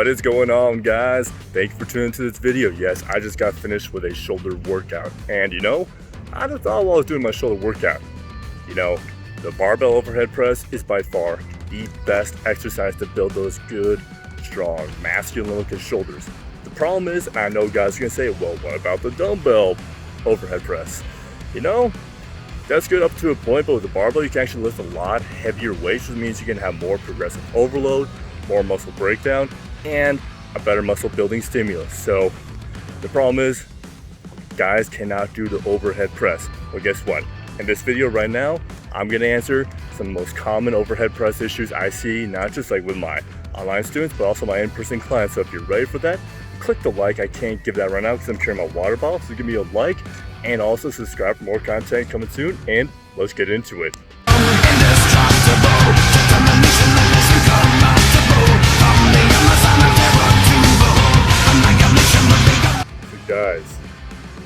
What is going on, guys? Thank you for tuning into this video. Yes, I just got finished with a shoulder workout. And I just thought while I was doing my shoulder workout, the barbell overhead press is by far the best exercise to build those good, strong, masculine looking shoulders. The problem is, and I know guys are gonna say, well, what about the dumbbell overhead press? That's good up to a point, but with the barbell, you can actually lift a lot heavier weights, which means you can have more progressive overload, more muscle breakdown, and a better muscle building stimulus. So the problem is, guys cannot do the overhead press. Well, guess what? In this video right now, I'm gonna answer some of the most common overhead press issues I see, not just like with my online students, but also my in-person clients. So if you're ready for that, click the like. I can't give that right now because I'm carrying my water bottle, so give me a like and also subscribe for more content coming soon, and let's get into it. So guys,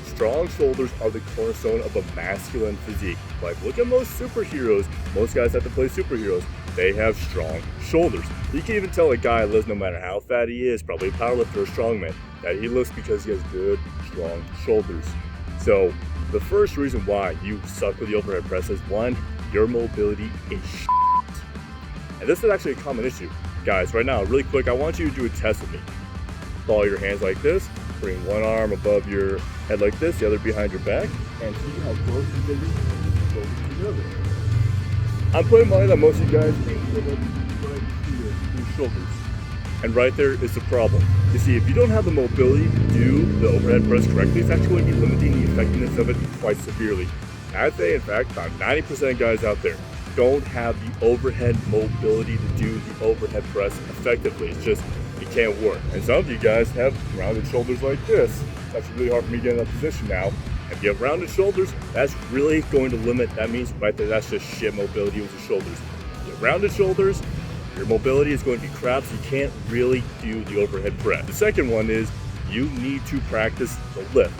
strong shoulders are the cornerstone of a masculine physique. Like, look at most superheroes. Most guys have to play superheroes. They have strong shoulders. You can even tell a guy lives, no matter how fat he is, probably a powerlifter or strongman, that he looks because he has good, strong shoulders. So the first reason why you suck with the overhead press is, one, your mobility is shit. And this is actually a common issue. Guys, right now, really quick, I want you to do a test with me. Follow your hands like this, bring one arm above your head like this, the other behind your back, and see how close you can be together. I'm putting money that most of you guys can't feel it right here in your shoulders. And right there is the problem. You see, if you don't have the mobility to do the overhead press correctly, it's actually going to be limiting the effectiveness of it quite severely. I'd say, in fact, about 90% of guys out there don't have the overhead mobility to do the overhead press effectively. It's just, it can't work. And some of you guys have rounded shoulders like this. That's really hard for me to get in that position now. If you have rounded shoulders, that's really going to limit, that means right there, that's just shit mobility with your shoulders. You have rounded shoulders, your mobility is going to be crap, so you can't really do the overhead press. The second one is, you need to practice the lift.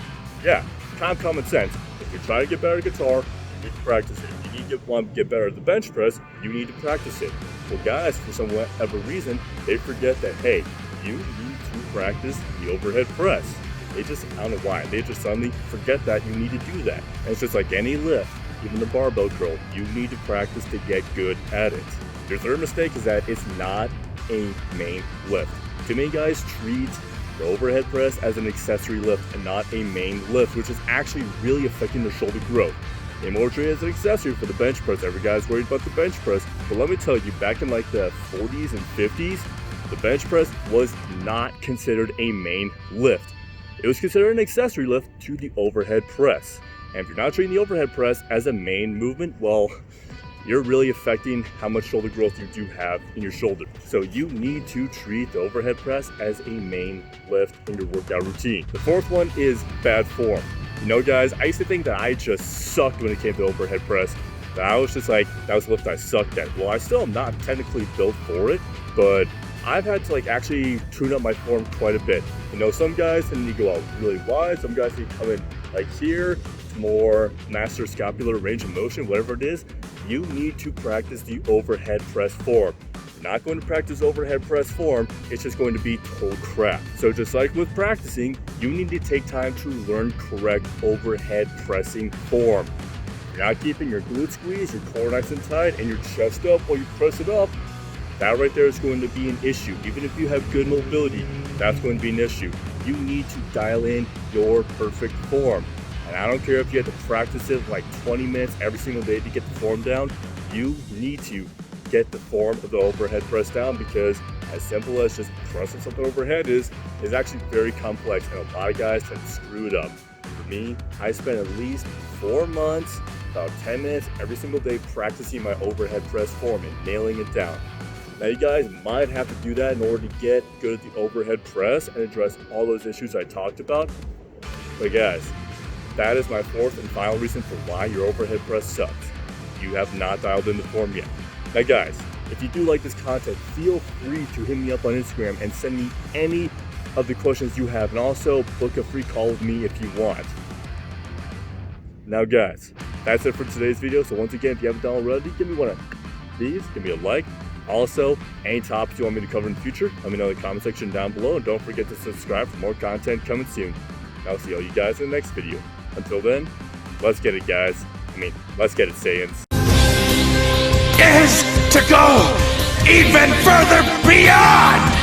Yeah, kind of common sense. If you're trying to get better at guitar, you need to practice it. If you need to get better at the bench press, you need to practice it. Well, guys, for some whatever reason, they forget that, hey, you need to practice the overhead press. They just, I don't know why, they just suddenly forget that you need to do that. And it's just like any lift, even the barbell curl, you need to practice to get good at it. Your third mistake is that it's not a main lift. Too many guys treat the overhead press as an accessory lift and not a main lift, which is actually really affecting their shoulder growth. They more treat it as an accessory for the bench press. Every guy's worried about the bench press, but let me tell you, back in like the 40s and 50s, the bench press was not considered a main lift. It was considered an accessory lift to the overhead press. And if you're not treating the overhead press as a main movement, well, you're really affecting how much shoulder growth you do have in your shoulder. So you need to treat the overhead press as a main lift in your workout routine. The fourth one is bad form. Guys, I used to think that I just sucked when it came to overhead press. That I was just like, that was the lift I sucked at. Well, I still am not technically built for it, but I've had to actually tune up my form quite a bit. Some guys need to go out really wide, some guys need to come in like here, to more master scapular range of motion, whatever it is. You need to practice the overhead press form. If you're not going to practice overhead press form, it's just going to be total crap. So just like with practicing, you need to take time to learn correct overhead pressing form. If you're not keeping your glute squeeze, your core nice and tight, and your chest up while you press it up, that right there is going to be an issue. Even if you have good mobility, that's going to be an issue. You need to dial in your perfect form. And I don't care if you have to practice it like 20 minutes every single day to get the form down. You need to get the form of the overhead press down, because as simple as just pressing something overhead is actually very complex, and a lot of guys have screwed up. For me, I spent at least 4 months, about 10 minutes every single day practicing my overhead press form and nailing it down. Now you guys might have to do that in order to get good at the overhead press and address all those issues I talked about. But guys, that is my fourth and final reason for why your overhead press sucks. You have not dialed in the form yet. Now guys, if you do like this content, feel free to hit me up on Instagram and send me any of the questions you have, and also book a free call with me if you want. Now guys, that's it for today's video. So once again, if you haven't done already, give me a like, Also, any topics you want me to cover in the future, let me know in the comment section down below, and don't forget to subscribe for more content coming soon. I'll see all you guys in the next video. Until then, let's get it, guys. Let's get it, Saiyans. Is to go even further beyond